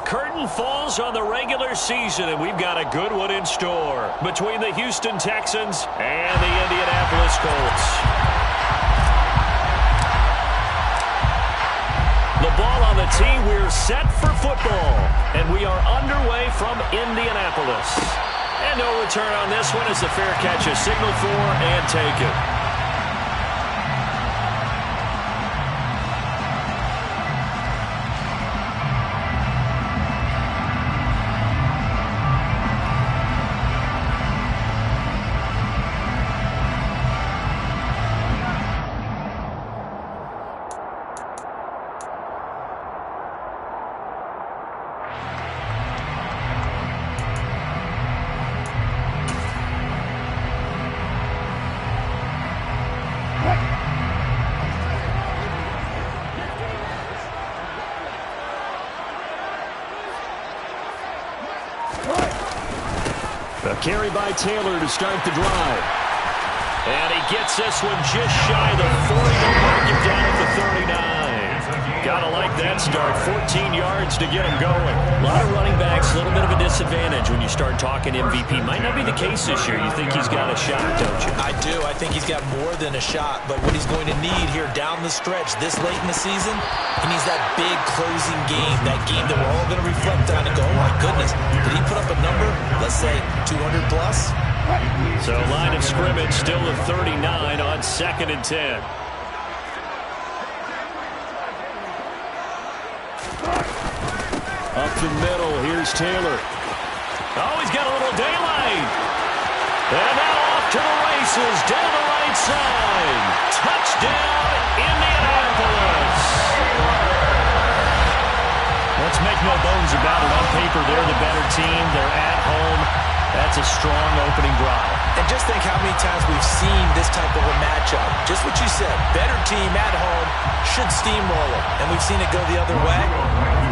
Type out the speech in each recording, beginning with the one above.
curtain falls on the regular season, and we've got a good one in store between the Houston Texans and the Indianapolis Colts. The ball on the tee, we're set for football, and we are underway from Indianapolis. And no return on this one as the fair catch is signaled for and taken. A carry by Taylor to start the drive. And he gets this one just shy of the 40 to mark him down at the 39. Gotta like that start. 14 yards to get him going. A lot of running backs, a little bit of a disadvantage when you start talking MVP. Might not be the case this year. You think he's got a shot, don't you? I do. I think he's got more than a shot. But what he's going to need here down the stretch this late in the season, he needs that big closing game. That game that we're all going to reflect on and go, oh, my goodness, did he put up a number, let's say, 200 plus? So line of scrimmage still at 39 on 2nd and 10. Up the middle, here's Taylor. Oh, he's got a little daylight. And now off to the races, down the right side. Touchdown, Indianapolis. Let's make no bones about it. On paper, they're the better team. They're at home. That's a strong opening drive. And just think how many times we've seen this type of a matchup. Just what you said, better team at home should steamroll it. And we've seen it go the other way.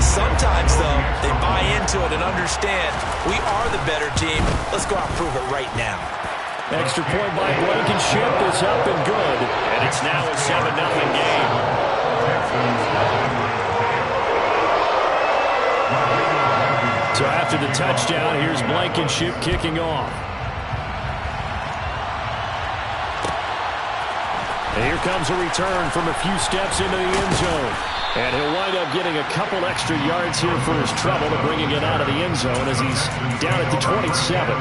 Sometimes, though, they buy into it and understand we are the better team. Let's go out and prove it right now. Extra point by Blankenship is up and good. And it's now a 7-0 game. So after the touchdown, here's Blankenship kicking off. And here comes a return from a few steps into the end zone. And he'll wind up getting a couple extra yards here for his trouble to bringing it out of the end zone as he's down at the 27.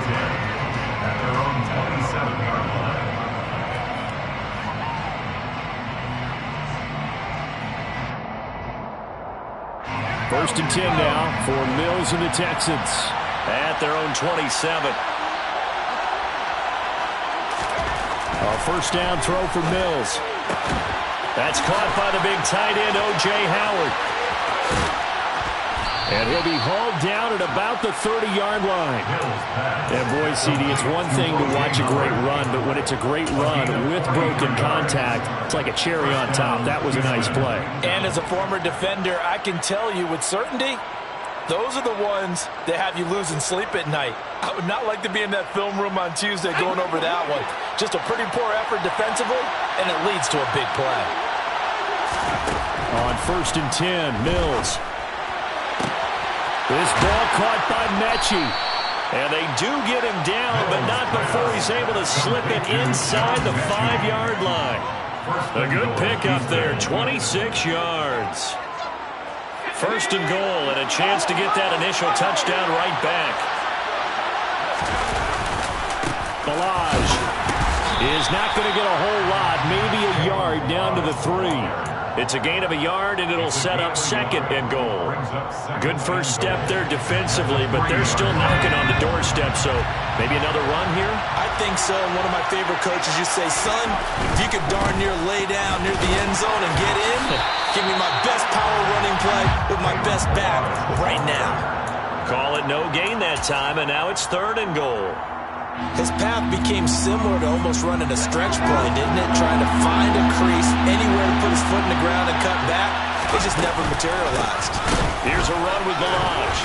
First and 10 now for Mills and the Texans. At their own 27. A first down throw for Mills. That's caught by the big tight end, O.J. Howard. And he'll be hauled down at about the 30-yard line. And boy, CD, it's one thing to watch a great run, but when it's a great run with broken contact, it's like a cherry on top. That was a nice play. And as a former defender, I can tell you with certainty, those are the ones that have you losing sleep at night. I would not like to be in that film room on Tuesday going over that one. Just a pretty poor effort defensively, and it leads to a big play. On first and 10, Mills. This ball caught by Mechie. And they do get him down, but not before he's able to slip it inside the 5-yard line. A good pickup there, 26 yards. First and goal, and a chance to get that initial touchdown right back. Balaj is not going to get a whole lot, maybe a yard down to the 3. It's a gain of a yard, and it'll set up 2nd and goal. Good first step there defensively, but they're still knocking on the doorstep, so maybe another run here? I think so. One of my favorite coaches used to say, son, if you could darn near lay down near the end zone and get in, give me my best power running play with my best back right now. Call it no gain that time, and now it's 3rd and goal. His path became similar to almost running a stretch play, didn't it? Trying to find a crease, anywhere to put his foot in the ground and cut back. It just never materialized. Here's a run with Balaj.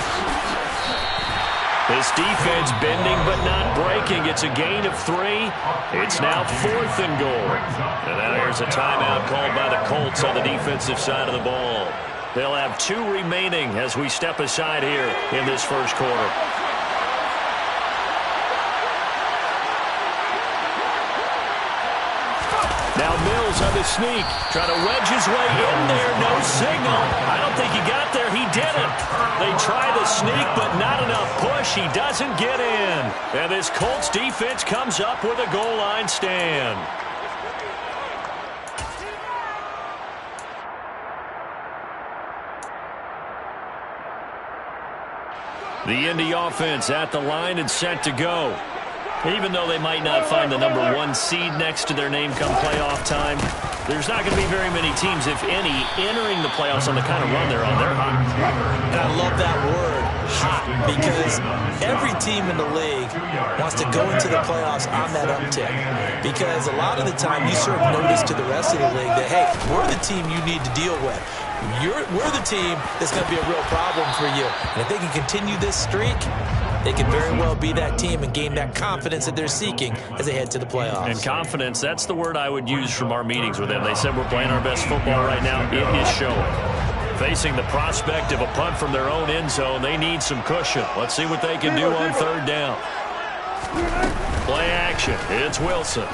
This defense bending but not breaking. It's a gain of 3. It's now 4th and goal. And now here's a timeout called by the Colts on the defensive side of the ball. They'll have 2 remaining as we step aside here in this first quarter. Now Mills on the sneak. Trying to wedge his way in there. No signal. I don't think he got there. He didn't. They try the sneak, but not enough push. He doesn't get in. And this Colts defense comes up with a goal line stand. The Indy offense at the line and set to go. Even though they might not find the number 1 seed next to their name come playoff time, there's not going to be very many teams, if any, entering the playoffs on the kind of run they're on. They're hot. And I love that word, hot, because every team in the league wants to go into the playoffs on that uptick. Because a lot of the time you serve notice to the rest of the league that, hey, we're the team you need to deal with. We're the team that's going to be a real problem for you. And if they can continue this streak, they could very well be that team and gain that confidence that they're seeking as they head to the playoffs. And confidence, that's the word I would use from our meetings with them. They said we're playing our best football right now. It is showing. Facing the prospect of a punt from their own end zone, they need some cushion. Let's see what they can do on 3rd down. Play action. It's Wilson.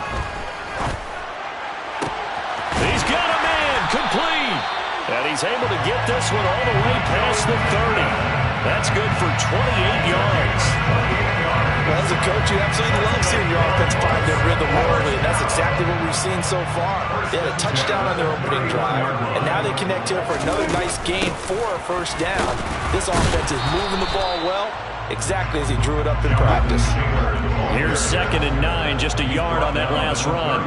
He's got a man. Complete. And he's able to get this one all the way past the 30. That's good for 28 yards. Well, as a coach, you absolutely love seeing your offense find their rhythm early, and that's exactly what we've seen so far. They had a touchdown on their opening drive, and now they connect here for another nice gain for a 1st down. This offense is moving the ball well, exactly as he drew it up in practice. Here's 2nd and 9, just a yard on that last run.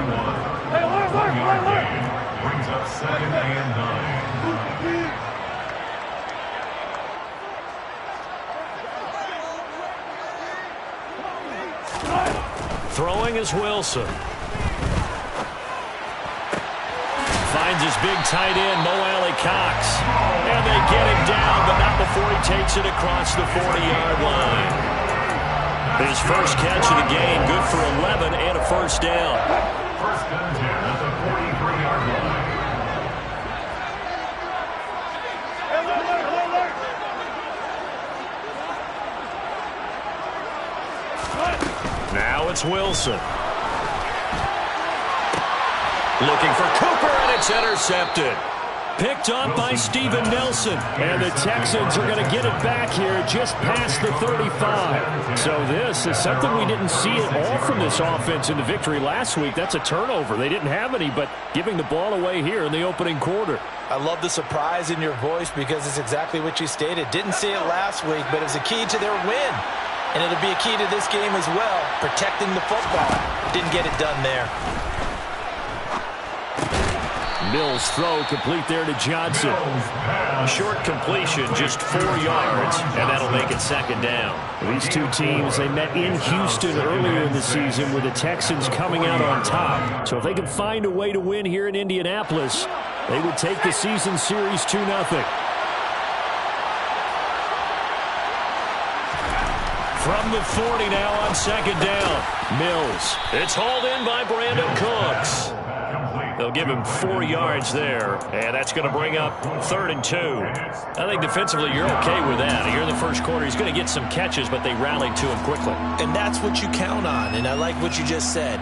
Brings up 2nd and 9. Throwing is Wilson. Finds his big tight end, Mo Alley-Cox. And they get him down, but not before he takes it across the 40-yard line. His first catch of the game, good for 11 and a 1st down. 1st and 10 at the 43-yard line. Now it's Wilson. Looking for Cooper, and it's intercepted. Picked up by Steven Nelson. And the Texans are going to get it back here just past the 35. So this is something we didn't see at all from this offense in the victory last week. That's a turnover. They didn't have any, but giving the ball away here in the opening quarter. I love the surprise in your voice because it's exactly what you stated. Didn't see it last week, but it was a key to their win. And it'll be a key to this game as well, protecting the football. Didn't get it done there. Mills throw complete there to Johnson. Short completion, just 4 yards, and that'll make it 2nd down. These two teams, they met in Houston earlier in the season with the Texans coming out on top. So if they can find a way to win here in Indianapolis, they would take the season series 2-0. From the 40 now on 2nd down. Mills. It's hauled in by Brandon Cooks. They'll give him 4 yards there, and that's going to bring up 3rd and 2. I think defensively you're okay with that. Here in the first quarter, he's going to get some catches, but they rallied to him quickly. And that's what you count on, and I like what you just said.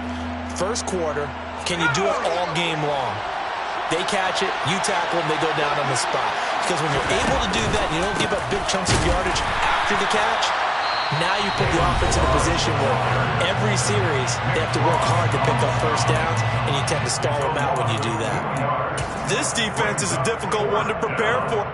First quarter, can you do it all game long? They catch it, you tackle them, they go down on the spot. Because when you're able to do that and you don't give up big chunks of yardage after the catch, now you put the offense in a position where every series they have to work hard to pick up 1st downs, and you tend to stall them out when you do that. This defense is a difficult one to prepare for.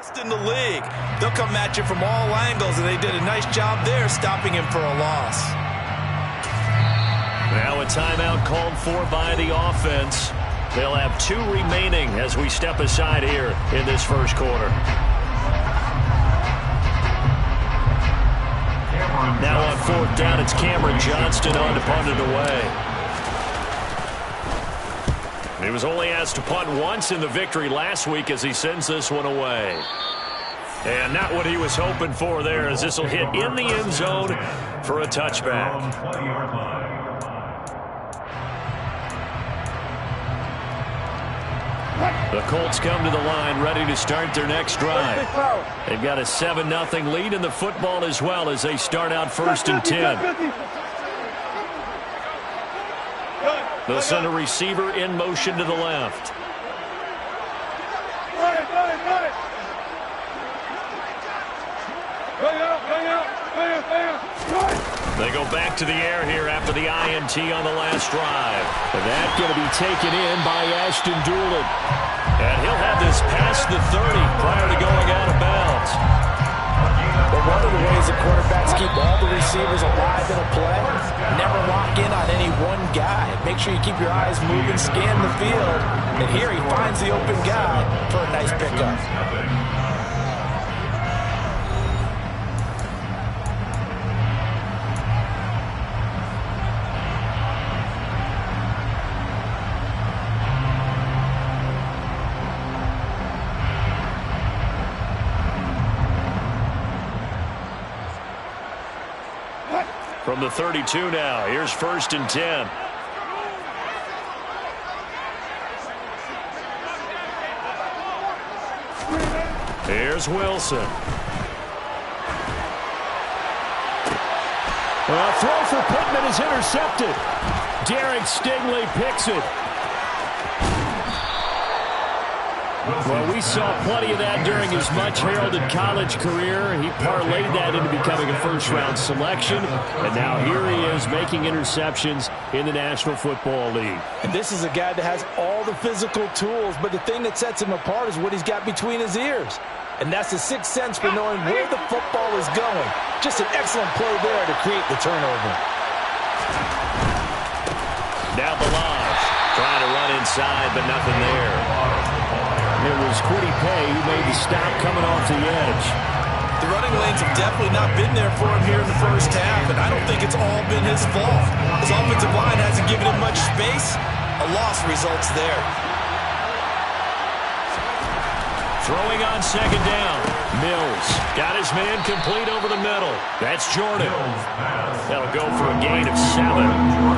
best in the league. They'll come at you from all angles, and they did a nice job there stopping him for a loss. Now a timeout called for by the offense. They'll have 2 remaining as we step aside here in this first quarter. Now on 4th down, it's Cameron Johnston on to punt it away. He was only asked to punt once in the victory last week as he sends this one away. And not what he was hoping for there, as this will hit in the end zone for a touchback. The Colts come to the line ready to start their next drive. They've got a 7-0 lead in the football as well as they start out 1st and 10. They'll send a receiver in motion to the left. They go back to the air here after the INT on the last drive. And that's going to be taken in by Ashton Doolin. And he'll have this past the 30 prior to going out of bounds. But one of the ways that quarterbacks keep all the receivers alive in a play, never lock in on any one guy. Make sure you keep your eyes moving, scan the field. And here he finds the open guy for a nice pickup. From the 32 now, here's 1st and 10. Here's Wilson. A throw for Pittman is intercepted. Derek Stingley picks it. Well, we saw plenty of that during his much-heralded college career. He parlayed that into becoming a first-round selection, and now here he is making interceptions in the National Football League. And this is a guy that has all the physical tools, but the thing that sets him apart is what he's got between his ears. And that's the sixth sense for knowing where the football is going. Just an excellent play there to create the turnover. Down the line, trying to run inside, but nothing there. It was Kwity Paye who made the stop coming off the edge. The running lanes have definitely not been there for him here in the first half, and I don't think it's all been his fault. His offensive line hasn't given him much space. A loss results there. Throwing on 2nd down. Mills got his man complete over the middle. That's Jordan. That'll go for a gain of 7.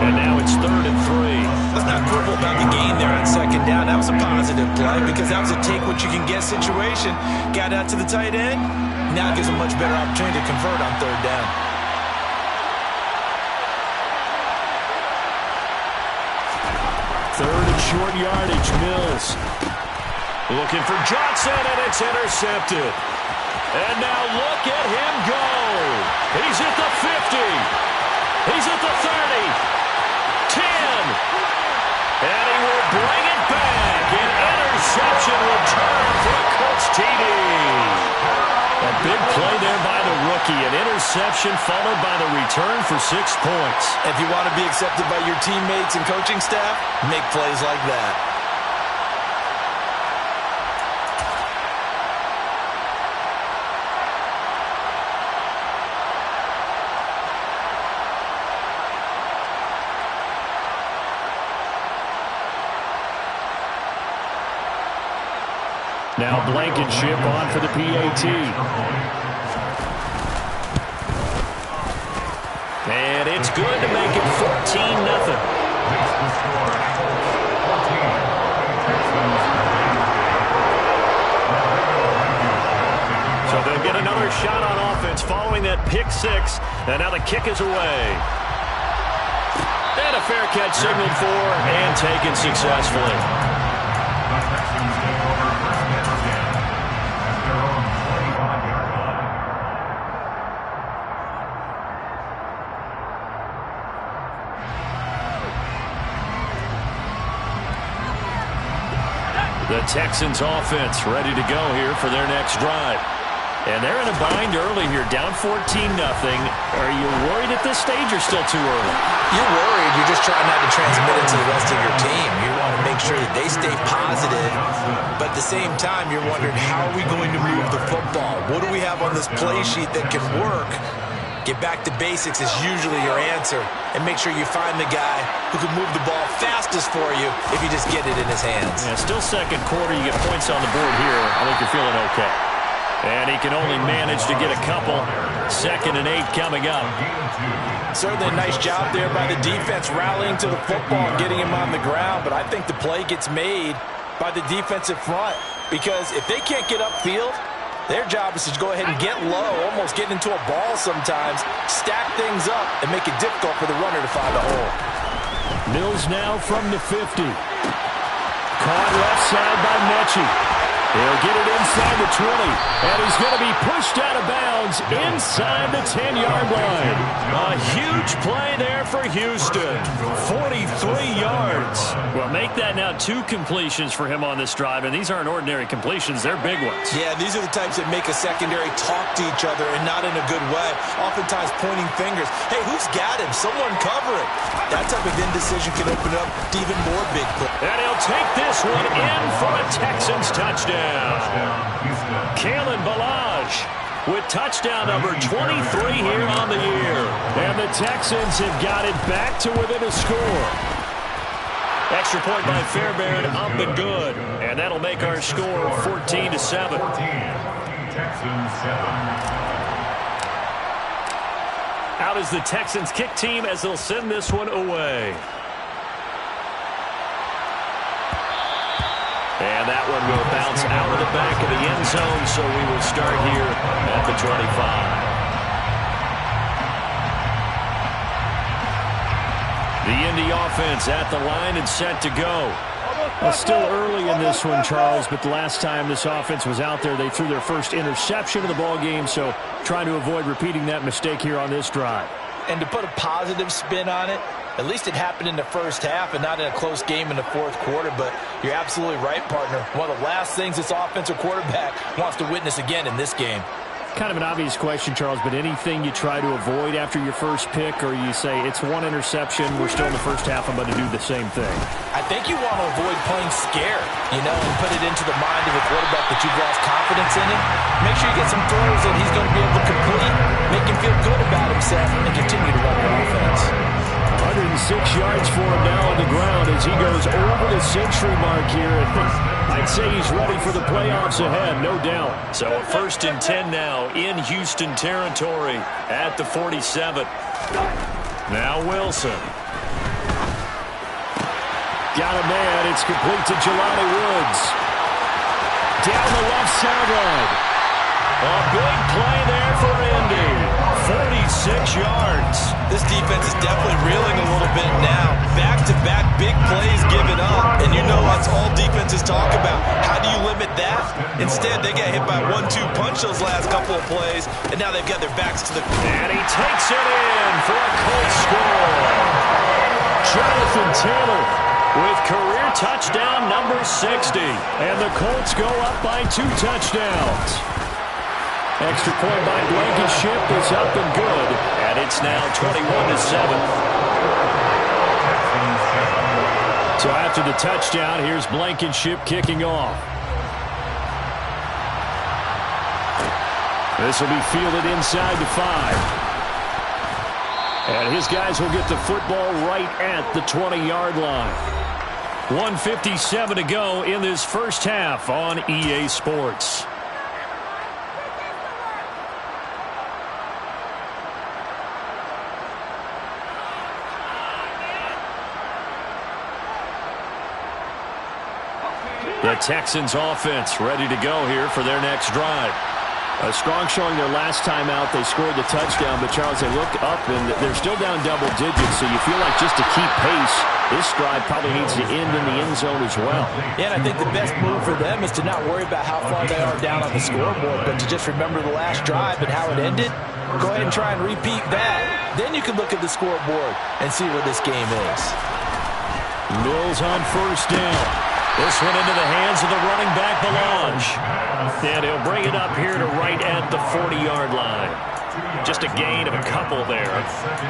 And now it's 3rd and 3. Let's not quibble about the gain there on 2nd down. That was a positive play because that was a take-what-you-can-get situation. Got out to the tight end. Now it gives a much better opportunity to convert on 3rd down. Third and short yardage, Mills. Looking for Johnson, and it's intercepted. And now look at him go. He's at the 50. He's at the 30. 10. And he will bring it back. An interception return for the Colts TD. A big play there by the rookie. An interception followed by the return for 6 points. If you want to be accepted by your teammates and coaching staff, make plays like that. Now Blankenship on for the PAT. And it's good to make it 14-0. So they'll get another shot on offense following that pick 6. And now the kick is away. And a fair catch signaled for and taken successfully. The The Texans offense ready to go here for their next drive. And they're in a bind early here, down 14-0. Are you worried at this stage or still too early? You're worried. You're just trying not to transmit it to the rest of your team. You want to make sure that they stay positive. But at the same time, you're wondering, how are we going to move the football? What do we have on this play sheet that can work? Get back to basics is usually your answer. And make sure you find the guy who can move the ball fastest for you if you just get it in his hands. Yeah, still second quarter. You get points on the board here. I think you're feeling okay. And he can only manage to get a couple. 2nd and 8 coming up. Certainly a nice job there by the defense rallying to the football and getting him on the ground. But I think the play gets made by the defensive front. Because if they can't get upfield, their job is to go ahead and get low, almost get into a ball sometimes, stack things up, and make it difficult for the runner to find a hole. Mills now from the 50. Caught left side by Mechie. He'll get it inside the 20, and he's going to be pushed out of bounds inside the 10-yard line. A huge play there for Houston. 43 yards. Well, make that now 2 completions for him on this drive, and these aren't ordinary completions. They're big ones. Yeah, these are the types that make a secondary talk to each other and not in a good way. Oftentimes pointing fingers. Hey, who's got him? Someone cover it. That type of indecision can open up to even more big plays. And he'll take this one in for a Texans touchdown. Kalen Ballage with touchdown number 23 here on the year. And the Texans have got it back to within a score. Extra point by Fairbairn, up and good. And that'll make our score 14-7. Texans 7. Out is the Texans kick team as they'll send this one away. And that one will bounce out of the back of the end zone, so we will start here at the 25. The Indy offense at the line and set to go. Well, still early in this one, Charles, but the last time this offense was out there, they threw their first interception of the ball game, so trying to avoid repeating that mistake here on this drive. And to put a positive spin on it, at least it happened in the first half and not in a close game in the fourth quarter. But you're absolutely right, partner. One of the last things this offensive quarterback wants to witness again in this game. Kind of an obvious question, Charles, but anything you try to avoid after your first pick, or you say it's one interception, we're still in the first half, I'm going to do the same thing? I think you want to avoid playing scared, and put it into the mind of a quarterback that you've lost confidence in him. Make sure you get some throws that he's going to be able to complete, make him feel good about himself, and continue to run your offense. 106 yards for him now on the ground as he goes over the century mark here. I'd say he's ready for the playoffs ahead, no doubt. So a 1st and 10 now in Houston territory at the 47. Now Wilson. Got a man. It's complete to Jelani Woods. Down the left sideline. A big play there for Indy. 46 yards. This defense is definitely reeling a little bit now. Back-to-back big plays given up. And that's all defenses talk about. How do you limit that? Instead, they got hit by a 1-2 punch those last couple of plays. And now they've got their backs to the... And he takes it in for a Colts score. Jonathan Taylor with career touchdown number 60. And the Colts go up by 2 touchdowns. Extra point by Blankenship is up and good. And it's now 21-7. So after the touchdown, here's Blankenship kicking off. This will be fielded inside the 5. And his guys will get the football right at the 20-yard line. 1:57 to go in this first half on EA Sports. The Texans offense ready to go here for their next drive. A strong showing their last time out. They scored the touchdown, but Charles, they look up and they're still down double digits, so you feel like just to keep pace, this drive probably needs to end in the end zone as well. Yeah, and I think the best move for them is to not worry about how far they are down on the scoreboard, but to just remember the last drive and how it ended. Go ahead and try and repeat that. Then you can look at the scoreboard and see where this game is. Mills on first down. This one into the hands of the running back, Belange. And he'll bring it up here to right at the 40-yard line. Just a gain of a couple there,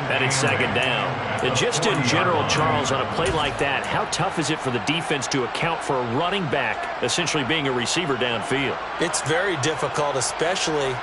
and it's second down. And just in general, Charles, on a play like that, how tough is it for the defense to account for a running back essentially being a receiver downfield? It's very difficult, especially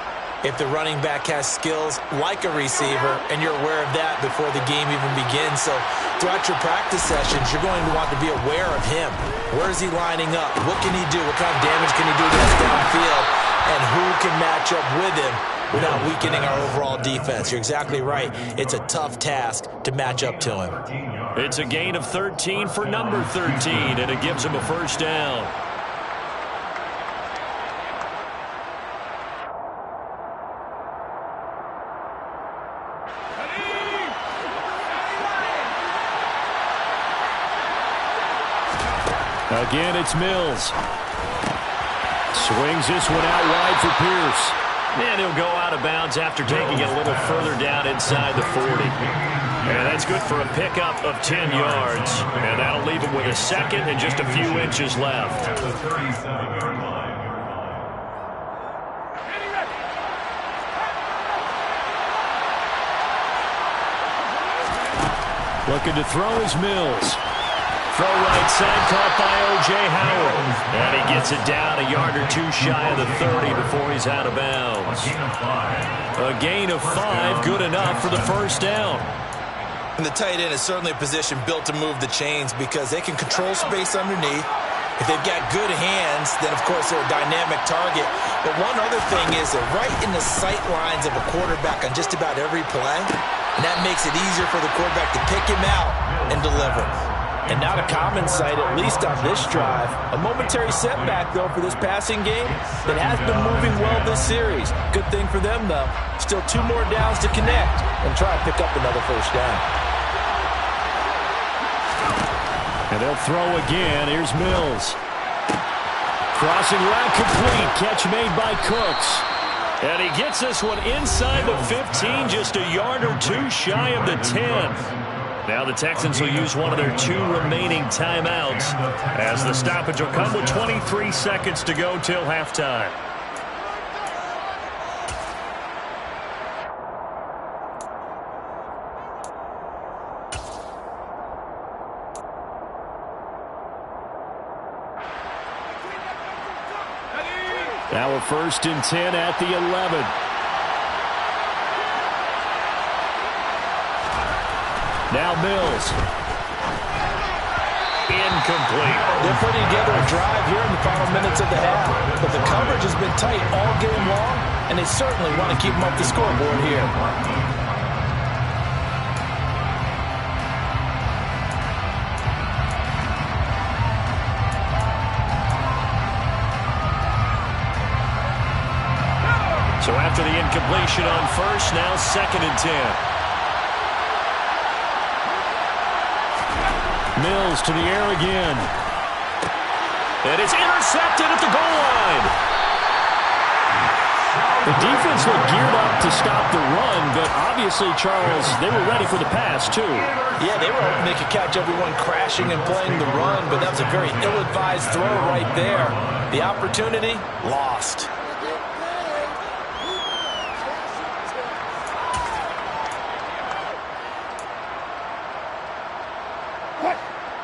if the running back has skills like a receiver, and you're aware of that before the game even begins. So throughout your practice sessions, you're going to want to be aware of him. Where is he lining up? What can he do? What kind of damage can he do against downfield? And who can match up with him without weakening our overall defense? You're exactly right. It's a tough task to match up to him. It's a gain of 13 for number 13, and it gives him a first down. Again, it's Mills. Swings this one out wide for Pierce. And he'll go out of bounds after taking it a little further down inside the 40. And that's good for a pickup of 10 yards. And that'll leave him with a second and just a few inches left. Looking to throw is Mills. Throw right side, caught by O.J. Howard. And he gets it down a yard or two shy of the 30 before he's out of bounds. A gain of 5, good enough for the first down. And the tight end is certainly a position built to move the chains because they can control space underneath. If they've got good hands, then of course they're a dynamic target. But one other thing is they're right in the sight lines of a quarterback on just about every play. And that makes it easier for the quarterback to pick him out and deliver. And not a common sight, at least on this drive. A momentary setback, though, for this passing game that has been moving well this series. Good thing for them, though. Still 2 more downs to connect and try and pick up another first down. And they'll throw again. Here's Mills. Crossing route complete. Catch made by Cooks. And he gets this one inside the 15, just a yard or two shy of the 10. Now the Texans will use one of their 2 remaining timeouts as the stoppage will come with 23 seconds to go till halftime. Now a 1st and 10 at the 11. Now Mills. Incomplete. They're putting together a drive here in the final minutes of the half. But the coverage has been tight all game long, and they certainly want to keep them up the scoreboard here. So after the incompletion on 1st, now 2nd and 10. Mills to the air again. And it's intercepted at the goal line. The defense looked geared up to stop the run, but obviously, Charles, they were ready for the pass, too. Yeah, they were hoping they could catch everyone crashing and playing the run, but that was a very ill-advised throw right there. The opportunity, lost.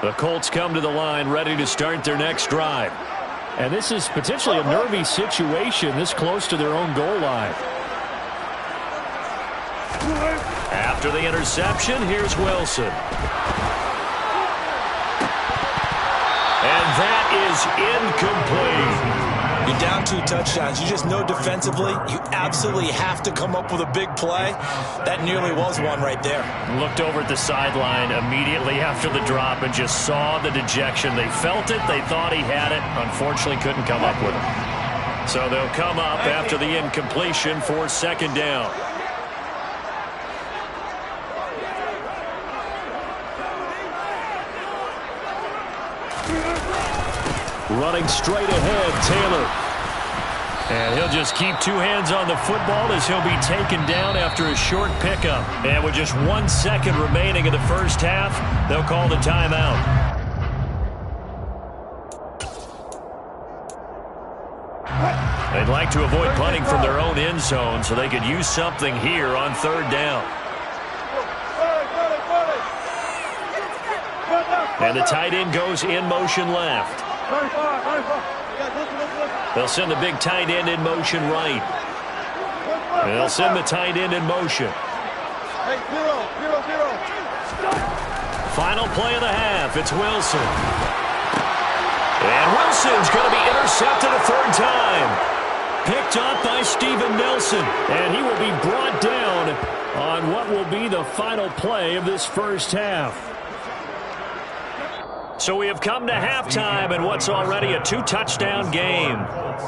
The Colts come to the line ready to start their next drive. And this is potentially a nervy situation this close to their own goal line. After the interception, here's Wilson. And that is incomplete. You're down 2 touchdowns. You just know defensively you absolutely have to come up with a big play. That nearly was one right there. Looked over at the sideline immediately after the drop and just saw the dejection. They felt it. They thought he had it. Unfortunately, couldn't come up with it. So they'll come up after the incompletion for 2nd down. Running straight ahead, Taylor. And he'll just keep 2 hands on the football as he'll be taken down after a short pickup. And with just 1 second remaining in the first half, they'll call the timeout. They'd like to avoid punting from their own end zone so they could use something here on third down. And the tight end goes in motion left. They'll send the big tight end in motion right. And they'll send the tight end in motion. Final play of the half. It's Wilson. And Wilson's going to be intercepted a third time. Picked up by Steven Nelson. And he will be brought down on what will be the final play of this first half. So we have come to halftime in what's already a 2-touchdown game.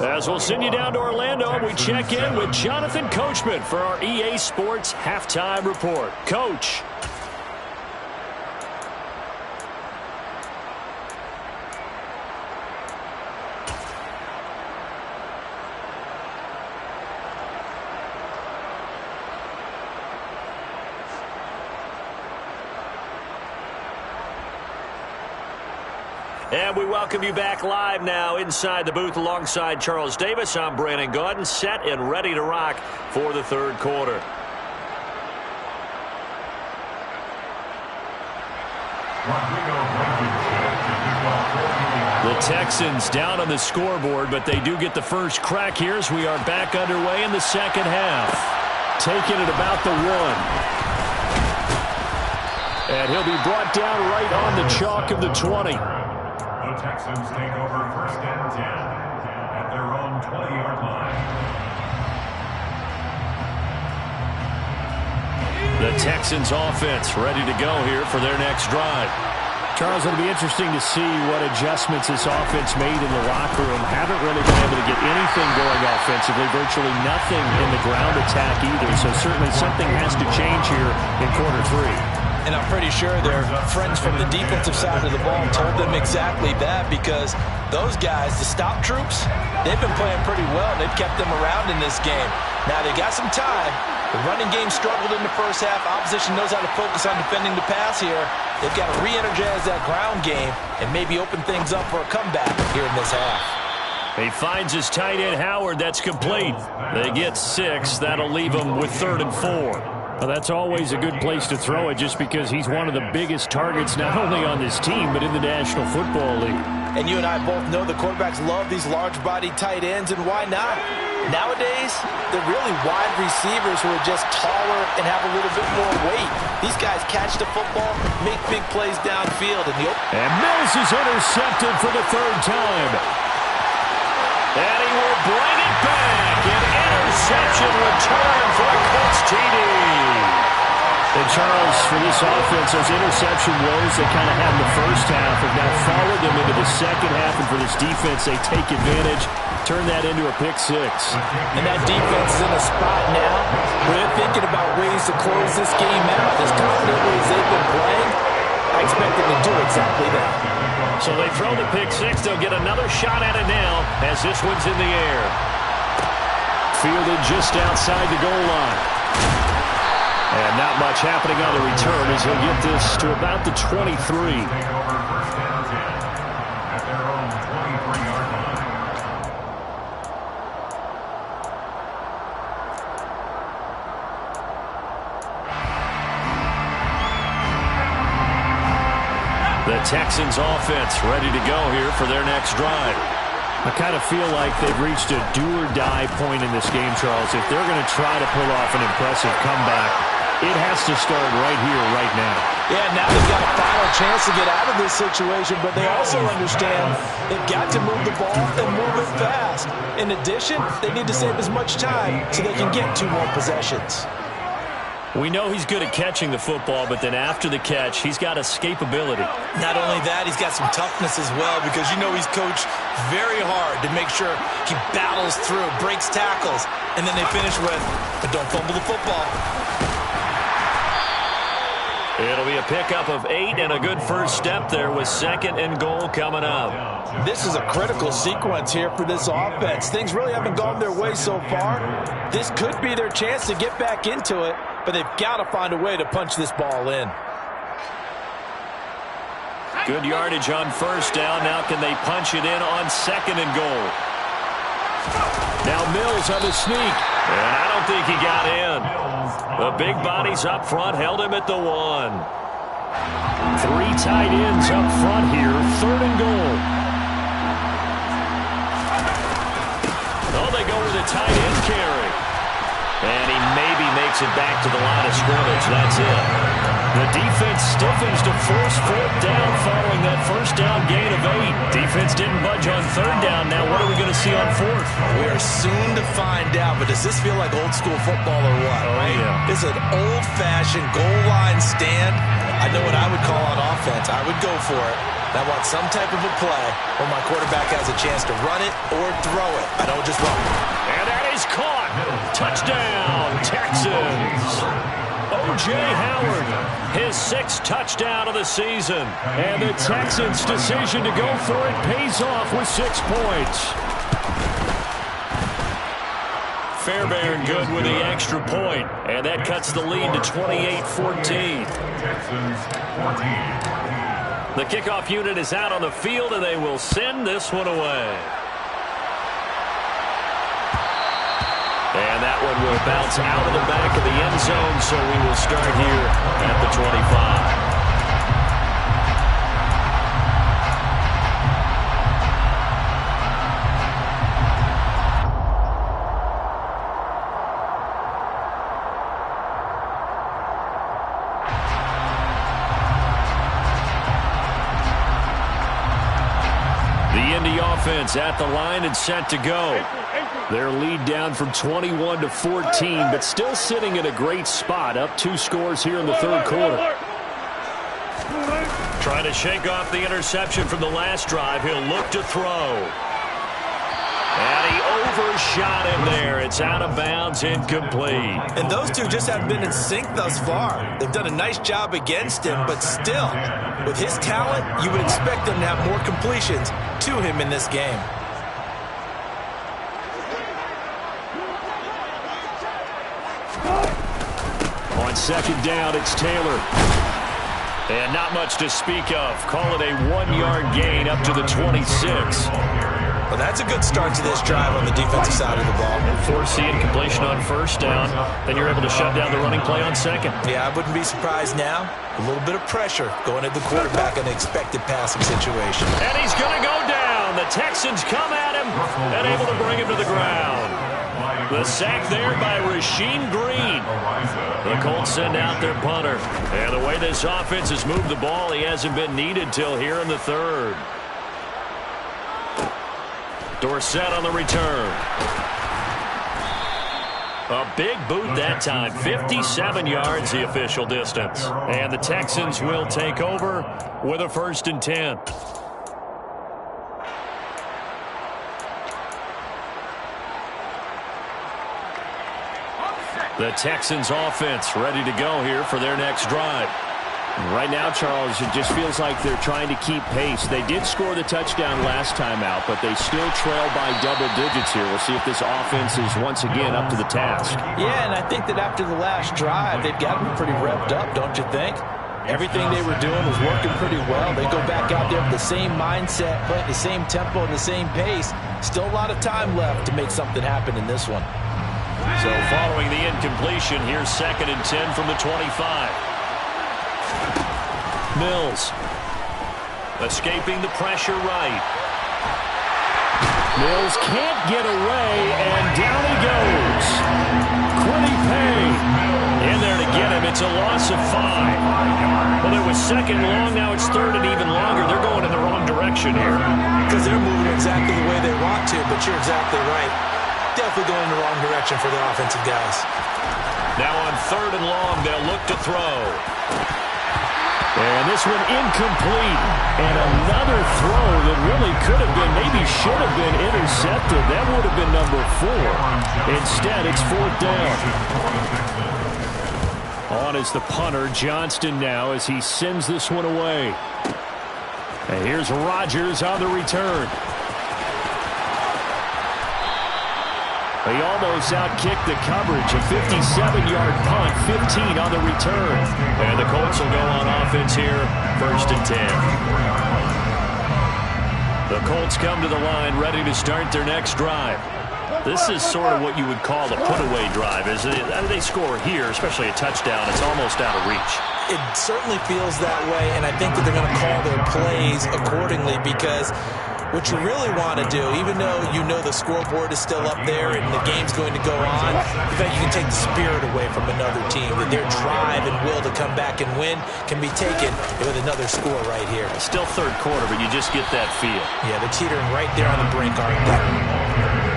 As we'll send you down to Orlando, we check in with Jonathan Coachman for our EA Sports Halftime Report. Coach. And we welcome you back live now inside the booth alongside Charles Davis. I'm Brandon Gaudin, set and ready to rock for the third quarter. The Texans down on the scoreboard, but they do get the first crack here as we are back underway in the second half. Taking it about the 1. And he'll be brought down right on the chalk of the 20. The Texans take over 1st and 10 at their own 20-yard line. The Texans offense ready to go here for their next drive. Charles, it'll be interesting to see what adjustments this offense made in the locker room. Haven't really been able to get anything going offensively, virtually nothing in the ground attack either. So certainly something has to change here in quarter 3. And I'm pretty sure their friends from the defensive side of the ball told them exactly that, because those guys, the stop troops, they've been playing pretty well. They've kept them around in this game. Now, they got some time. The running game struggled in the first half. Opposition knows how to focus on defending the pass here. They've got to re-energize that ground game and maybe open things up for a comeback here in this half. He finds his tight end, Howard. That's complete. They get 6. That'll leave them with 3rd and 4. Well, that's always a good place to throw it, just because he's one of the biggest targets not only on this team but in the National Football League. And you and I both know the quarterbacks love these large-bodied tight ends, and why not? Nowadays, they're really wide receivers who are just taller and have a little bit more weight. These guys catch the football, make big plays downfield. And Mills is intercepted for the 3rd time. And he will bring it back. An interception return for a Colts TD. And Charles, for this offense, those interception woes they kind of had in the first half have now followed them into the second half. And for this defense, they take advantage, turn that into a pick 6. And that defense is in a spot now where they're thinking about ways to close this game out. As confidently as they've been playing, I expect them to do exactly that. So they throw the pick 6. They'll get another shot at it now as this one's in the air. Fielded just outside the goal line. And not much happening on the return as he'll get this to about the 23. Take over 1st and 10 at their own 23-yard line. The Texans offense ready to go here for their next drive. I kind of feel like they've reached a do-or-die point in this game, Charles. If they're going to try to pull off an impressive comeback, it has to start right here, right now. Yeah, now they've got a final chance to get out of this situation, but they also understand they've got to move the ball and move it fast. In addition, they need to save as much time so they can get 2 more possessions. We know he's good at catching the football, but then after the catch, he's got escapability. Not only that, he's got some toughness as well, because you know he's coached very hard to make sure he battles through, breaks tackles, and then they finish with, but don't fumble the football. It'll be a pickup of 8 and a good first step there with 2nd and goal coming up. This is a critical sequence here for this offense. Things really haven't gone their way so far. This could be their chance to get back into it, but they've got to find a way to punch this ball in. Good yardage on first down. Now can they punch it in on 2nd and goal? Now Mills on the sneak. And I don't think he got in. The big bodies up front held him at the 1. 3 tight ends up front here. 3rd and goal. Oh, they go with a tight end carry. And he maybe makes it back to the line of scrimmage. That's it. The defense stiffens to force 4th down following that first down gain of 8. Defense didn't budge on 3rd down. Now what are we going to see on 4th? We are soon to find out, but does this feel like old school football or what? Oh, right? Yeah. This is an old-fashioned goal line stand. I know what I would call on offense. I would go for it. I want some type of a play where my quarterback has a chance to run it or throw it. I don't just run. And that is caught. Touchdown, Texans. O.J. Howard, his 6th touchdown of the season. And the Texans' decision to go for it pays off with 6 points. Fairbairn good with the extra point. And that cuts the lead to 28-14. Texans 14. The kickoff unit is out on the field, and they will send this one away. And that one will bounce out of the back of the end zone, so we will start here at the 25. Offense at the line and set to go. Their lead down from 21 to 14, but still sitting in a great spot, up 2 scores here in the 3rd quarter. Trying to shake off the interception from the last drive. He'll look to throw. And he overshot him there. It's out of bounds, incomplete. And those two just haven't been in sync thus far. They've done a nice job against him, but still, with his talent, you would expect them to have more completions to him in this game. On 2nd down, it's Taylor. And not much to speak of. Call it a 1-yard gain up to the 26. Well, that's a good start to this drive on the defensive side of the ball. Force the incompletion on 1st down. Then you're able to shut down the running play on 2nd. Yeah, I wouldn't be surprised now. A little bit of pressure going at the quarterback in an expected passing situation. And he's going to go down. The Texans come at him and able to bring him to the ground. The sack there by Rasheem Green. The Colts send out their punter. And the way this offense has moved the ball, he hasn't been needed till here in the 3rd. Dorsett on the return. A big boot that time. 57 yards the official distance. And the Texans will take over with a 1st and 10. The Texans offense ready to go here for their next drive. Right now, Charles, it just feels like they're trying to keep pace. They did score the touchdown last time out, but they still trail by double digits here. We'll see if this offense is once again up to the task. Yeah, and I think that after the last drive, they've got them pretty revved up, don't you think? Everything they were doing was working pretty well. They go back out there with the same mindset, playing the same tempo and the same pace. Still a lot of time left to make something happen in this one. So following the incompletion, here's 2nd and 10 from the 25. Mills escaping the pressure right. Mills can't get away, and down he goes. Quiddy Payne in there to get him. It's a loss of 5. Well, it was 2nd long. Now it's 3rd and even longer. They're going in the wrong direction here. Because they're moving exactly the way they want to, but you're exactly right. Definitely going in the wrong direction for the offensive guys. Now on 3rd and long, they'll look to throw. And this one incomplete. And another throw that really could have been, maybe should have been intercepted. That would have been number 4. Instead, it's 4th down. On is the punter, Johnston now, as he sends this one away. And here's Rodgers on the return. He almost outkicked the coverage. A 57-yard punt, 15 on the return. And the Colts will go on offense here, 1st and 10. The Colts come to the line ready to start their next drive. This is sort of what you would call a put-away drive, isn't it? They score here, especially a touchdown. It's almost out of reach. It certainly feels that way, and I think that they're going to call their plays accordingly, because what you really want to do, even though you know the scoreboard is still up there and the game's going to go on, in fact, you can take the spirit away from another team, that their drive and will to come back and win can be taken with another score right here. Still third quarter, but you just get that feel. Yeah, they're teetering right there on the brink, aren't they?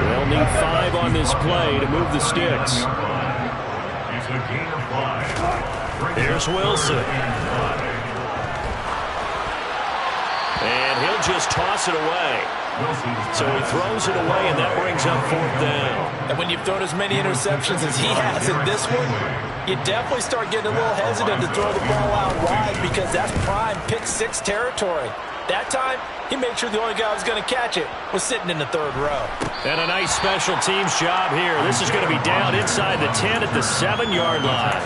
They'll need 5 on this play to move the sticks. It's a gain of 5. Here's Wilson. And he'll just toss it away. So he throws it away, and that brings up 4th down. And when you've thrown as many interceptions as he has in this one, you definitely start getting a little hesitant to throw the ball out wide, because that's prime pick 6 territory. That time, he made sure the only guy who was going to catch it was sitting in the 3rd row. And a nice special teams job here. This is going to be down inside the 10 at the 7-yard line.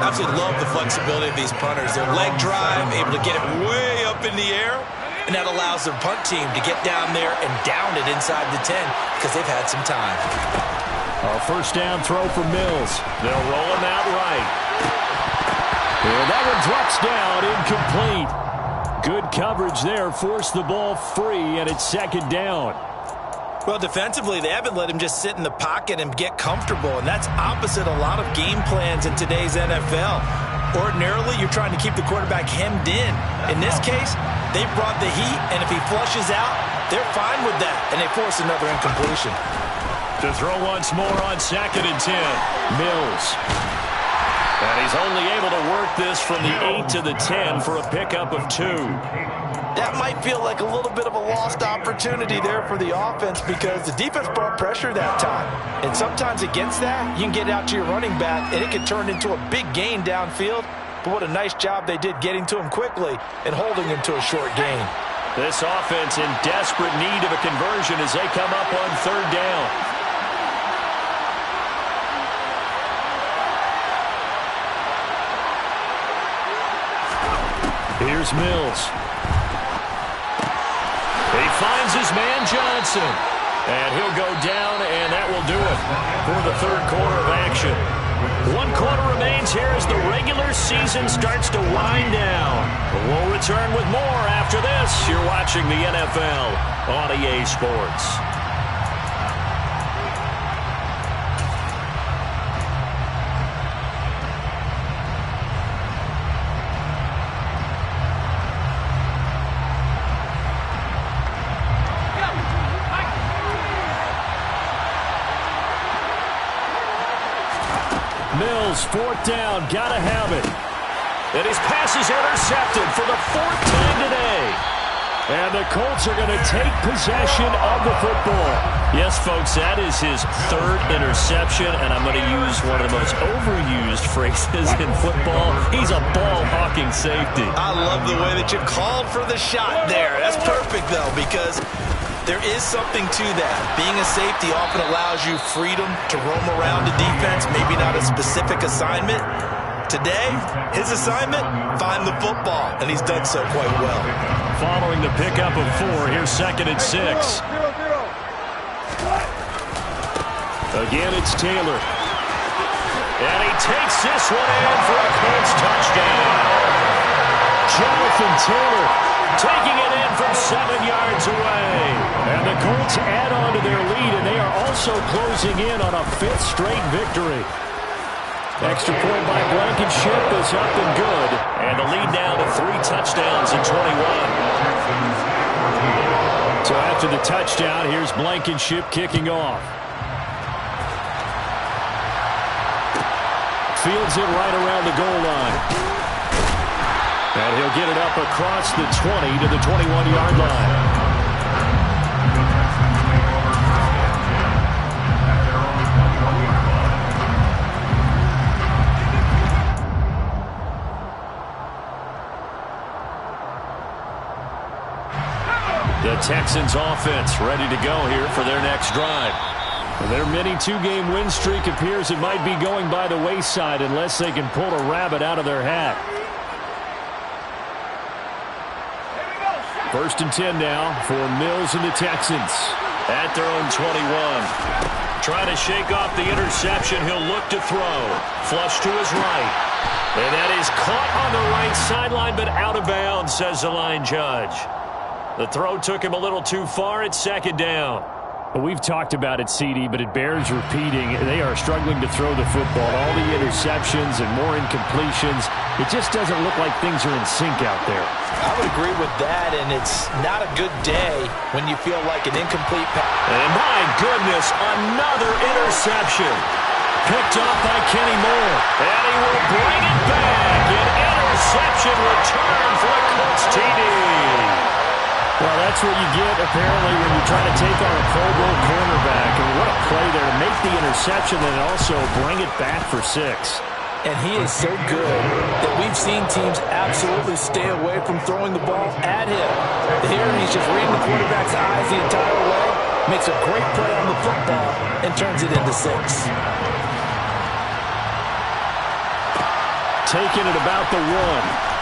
Absolutely love the flexibility of these punters. Their leg drive, able to get it way up in the air, and that allows their punt team to get down there and down it inside the 10, because they've had some time. A 1st down throw for Mills. They'll roll him out right. And that one drops down, incomplete. Good coverage there, forced the ball free, and it's 2nd down. Well, defensively, they haven't let him just sit in the pocket and get comfortable, and that's opposite a lot of game plans in today's NFL. Ordinarily, you're trying to keep the quarterback hemmed in. In this case, they brought the heat, and if he flushes out, they're fine with that, and they force another incompletion. To throw once more on 2nd and 10. Mills. And he's only able to work this from the 8 to the 10 for a pickup of 2. That might feel like a little bit of a lost opportunity there for the offense, because the defense brought pressure that time. And sometimes against that, you can get out to your running back, and it can turn into a big gain downfield. But what a nice job they did getting to him quickly and holding him to a short gain. This offense in desperate need of a conversion as they come up on 3rd down. Here's Mills. He finds his man Johnson. And he'll go down, and that will do it for the 3rd quarter of action. 1 quarter remains here as the regular season starts to wind down. We'll return with more after this. You're watching the NFL on EA Sports. Mills, 4th down, gotta have it. And his pass is intercepted for the 4th time today. And the Colts are going to take possession of the football. Yes, folks, that is his 3rd interception, and I'm going to use one of the most overused phrases in football. He's a ball-hawking safety. I love the way that you called for the shot there. That's perfect, though, because there is something to that. Being a safety often allows you freedom to roam around the defense, maybe not a specific assignment. Today, his assignment, find the football, and he's done so quite well. Following the pickup of 4, here's 2nd and 6. Again, it's Taylor. And he takes this one in for a Colts touchdown. Jonathan Taylor taking it in from 7 yards away. And the Colts add on to their lead, and they are also closing in on a 5th straight victory. Extra point by Blankenship is up and good. And the lead now to 3 touchdowns in 21. So after the touchdown, here's Blankenship kicking off. Fields it right around the goal line. And he'll get it up across the 20 to the 21-yard line. The Texans offense ready to go here for their next drive. Their mini 2-game win streak appears it might be going by the wayside unless they can pull a rabbit out of their hat. 1st and 10 now for Mills and the Texans. At their own 21. Trying to shake off the interception. He'll look to throw. Flush to his right. And that is caught on the right sideline, but out of bounds, says the line judge. The throw took him a little too far. It's second down. Well, we've talked about it, CD, but it bears repeating. They are struggling to throw the football. All the interceptions and more incompletions. It just doesn't look like things are in sync out there. I would agree with that, and it's not a good day when you feel like an incomplete pass. And my goodness, another interception. Picked up by Kenny Moore. And he will bring it back. An interception return for the Colts TD. Well, that's what you get, apparently, when you try to take on a Pro Bowl cornerback. And what a play there to make the interception and also bring it back for 6. And he is so good that we've seen teams absolutely stay away from throwing the ball at him. Here, he's just reading the quarterback's eyes the entire way, makes a great play on the football, and turns it into 6. Taking it about the 1.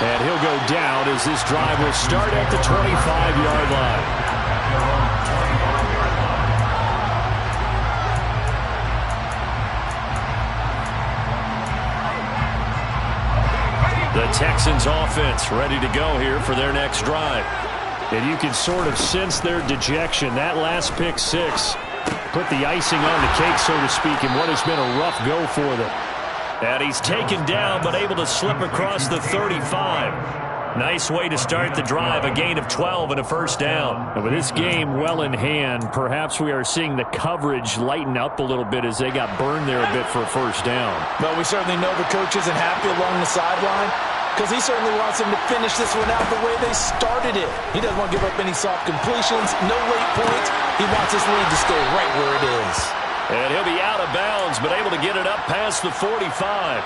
And he'll go down as this drive will start at the 25-yard line. The Texans offense ready to go here for their next drive. And you can sort of sense their dejection. That last pick 6 put the icing on the cake, so to speak, in what has been a rough go for them. And he's taken down but able to slip across the 35. Nice way to start the drive, a gain of 12 and a first down. And with this game well in hand, perhaps we are seeing the coverage lighten up a little bit as they got burned there a bit for a first down. Well, we certainly know the coach isn't happy along the sideline because he certainly wants them to finish this one out the way they started it. He doesn't want to give up any soft completions, no late points. He wants his lead to stay right where it is. And he'll be out of bounds, but able to get it up past the 45.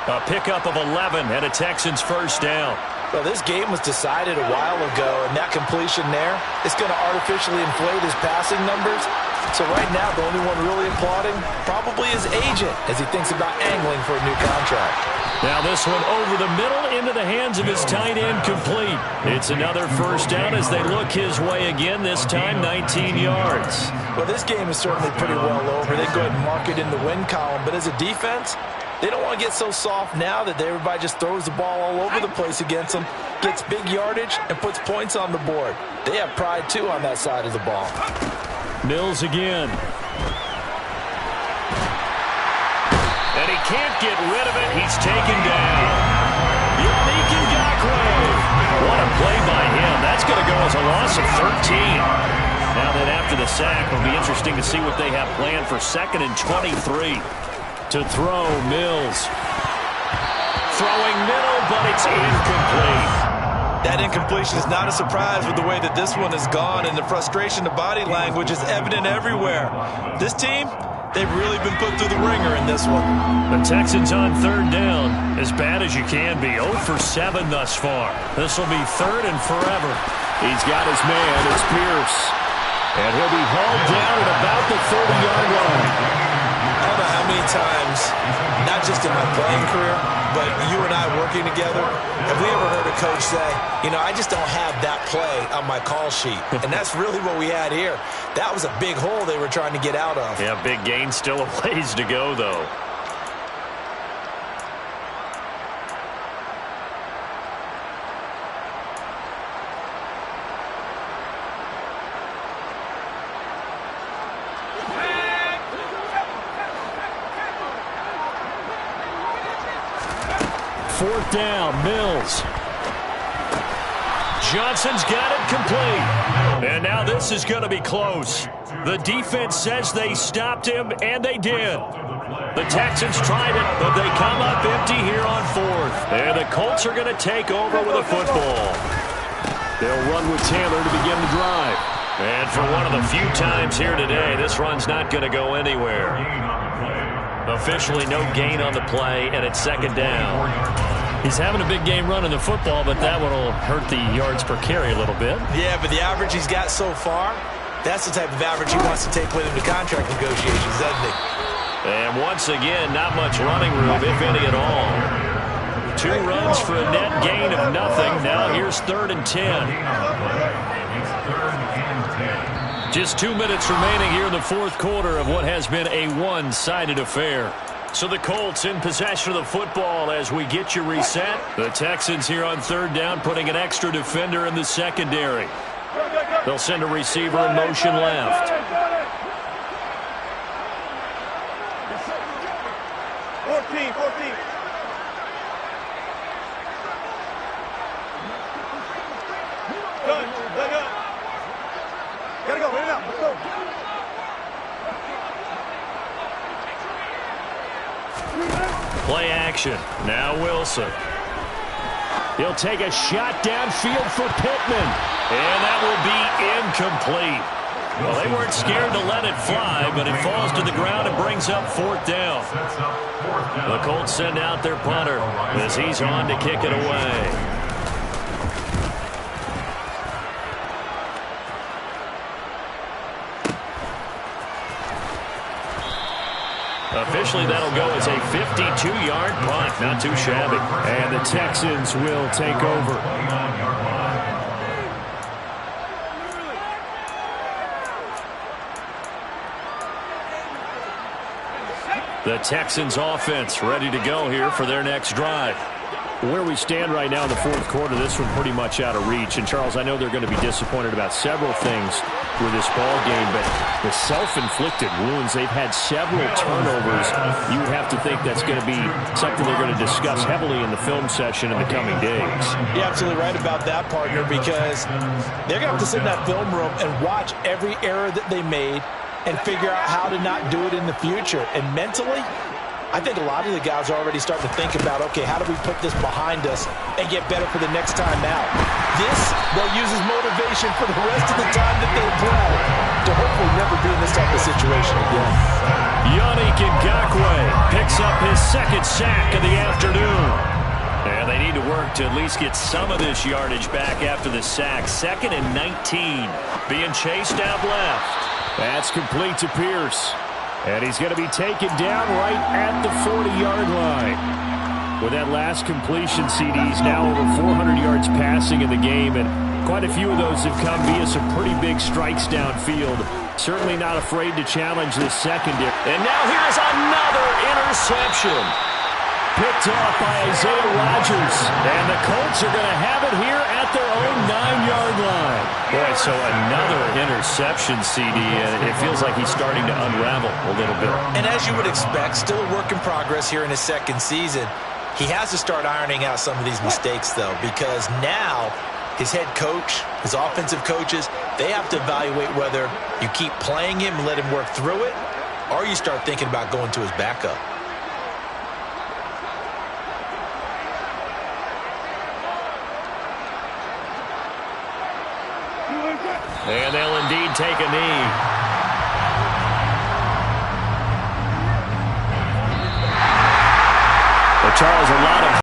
A pickup of 11 and a Texans first down. Well, this game was decided a while ago, and that completion there is going to artificially inflate his passing numbers. So right now, the only one really applauding probably his agent as he thinks about angling for a new contract. Now this one over the middle into the hands of his tight end, complete. It's another first down as they look his way again, this time 19 yards. Well, this game is certainly pretty well over. They go ahead and mark it in the win column, but as a defense, they don't want to get so soft now that everybody just throws the ball all over the place against them, gets big yardage, and puts points on the board. They have pride, too, on that side of the ball. Mills again. And he can't get rid of it. He's taken down. Yannick Ngakoue. What a play by him. That's going to go as a loss of 13. Now that after the sack, it'll be interesting to see what they have planned for 2nd and 23. To throw, Mills. Throwing middle, but it's incomplete. That incompletion is not a surprise with the way that this one has gone, and the frustration, the body language is evident everywhere. This team, they've really been put through the ringer in this one. The Texans on third down, as bad as you can be. 0 for 7 thus far. This will be 3rd and forever. He's got his man. It's Pierce. And he'll be hauled down at about the 30-yard line. I don't know how many times, not just in my playing career, but you and I working together, have we ever heard a coach say, you know, I just don't have that play on my call sheet. And that's really what we had here. That was a big hole they were trying to get out of. Yeah, big gain, still a ways to go, though. Fourth down, Mills. Johnson's got it complete. And now this is going to be close. The defense says they stopped him, and they did. The Texans tried it, but they come up empty here on 4th. And the Colts are going to take over with a football. They'll run with Taylor to begin the drive. And for one of the few times here today, this run's not going to go anywhere. Officially no gain on the play, and it's 2nd down. He's having a big game running the football, but that one will hurt the yards per carry a little bit. Yeah, but the average he's got so far, that's the type of average he wants to take with him to contract negotiations, doesn't he? And once again, not much running room, if any at all. 2 runs for a net gain of nothing. Now here's 3rd and 10. Just 2 minutes remaining here in the fourth quarter of what has been a one-sided affair. So the Colts in possession of the football as we get you reset. The Texans here on third down putting an extra defender in the secondary. They'll send a receiver in motion left. 14. Done. Gotta go. Wait it out. Let's go. Play action. Now Wilson. He'll take a shot downfield for Pittman. And that will be incomplete. Well, they weren't scared to let it fly, but it falls to the ground and brings up fourth down. The Colts send out their punter as he's on to kick it away. Officially, that'll go as a 52-yard punt. Not too shabby. And the Texans will take over. The Texans offense ready to go here for their next drive. Where we stand right now in the fourth quarter, this one pretty much out of reach. And, Charles, I know they're going to be disappointed about several things with this ball game, but the self-inflicted wounds, they've had several turnovers. You would have to think that's going to be something they're going to discuss heavily in the film session in the coming days. You're absolutely right about that, partner, because they're going to have to sit in that film room and watch every error that they made and figure out how to not do it in the future. And mentally, I think a lot of the guys are already starting to think about, okay, how do we put this behind us and get better for the next time out? This, they'll use as motivation for the rest of the time that they play to hopefully never be in this type of situation again. Yannick Ngakoue picks up his second sack of the afternoon. And they need to work to at least get some of this yardage back after the sack. 2nd and 19. Being chased out left. That's complete to Pierce. And he's going to be taken down right at the 40-yard line. With that last completion, CD's now over 400 yards passing in the game, and quite a few of those have come via some pretty big strikes downfield. Certainly not afraid to challenge this secondary. And now here's another interception. Picked off by Isaiah Rodgers. And the Colts are going to have it here at their own 9-yard line. Boy, so another interception, CD, and it feels like he's starting to unravel a little bit. And as you would expect, still a work in progress here in his second season. He has to start ironing out some of these mistakes, though, because now his head coach, his offensive coaches, they have to evaluate whether you keep playing him and let him work through it, or you start thinking about going to his backup. And they'll indeed take a knee. Well, Charles, a lot of